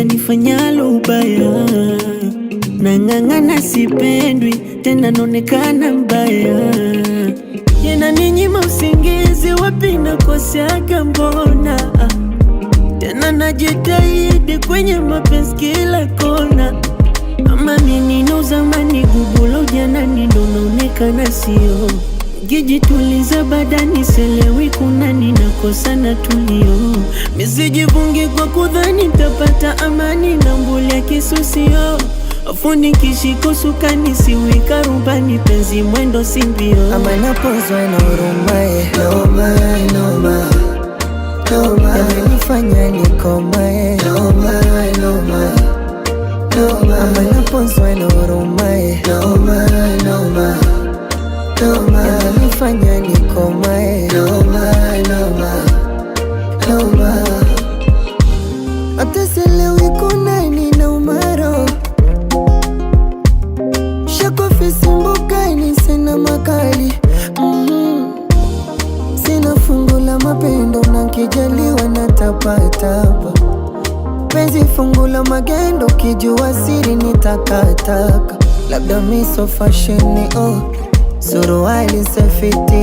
kila nifanyalo ubaya. Nang'ang'ana sipendwi, tena naonekana mbaya. Yananinyima usingizi, wapi nakoseaga mbona? Tena najitahidi kwenye mapenzi kila kona. Ama mimi na uzamani gubulo ujanani ndo naonekana sio. Kijituliza badani selewi kuna ninakosa na tulio. Misijivungi kwa kudhani tapata amani na mbuli ya kisusio. Afundi kishiko sukani siwika rubani penzi mwendo simbio. Ama napozwa na urumae Noma, noma, noma. Yamenifanya nikomae Noma, noma, noma. Ama napozwa na urumae Noma, noma, noma. Yamenifanya nikomae Noma, noma, noma. Hata sielewi kuna nini umaro. Fisimbukani sina makali Sina fungu la mapendo na kijaliwa na tapatapa. Penzi fungu la magendo kijua siri nitakataka. Labda miso fashini suruali sefiti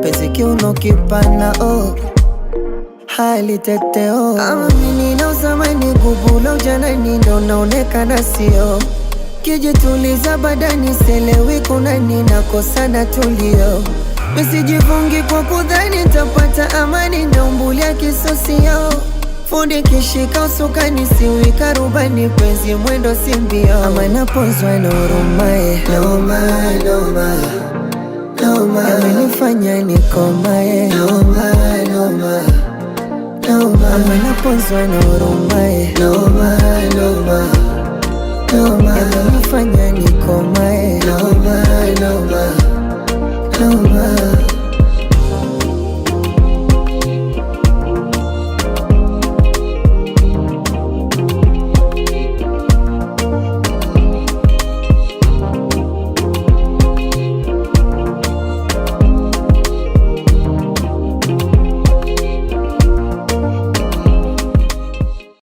penzi kiuno kipana hali tete Ama mini na uzamani gubula ujanani ndo naonekana sio. Kijituliza badani selewi kuna ninakosa na tulio. Misijivungi kwa kudhani tapata amani na umbuli ya kisosio. Fundi kishika usukani siwika rubani penzi mwendo simbio. Ama napozwa na urumae Noma, noma, noma. Yamenifanya nikomae Noma, noma, noma. Ama napozwa na urumae Noma, noma, noma. Yamenifanya nikomae Noma, noma, noma.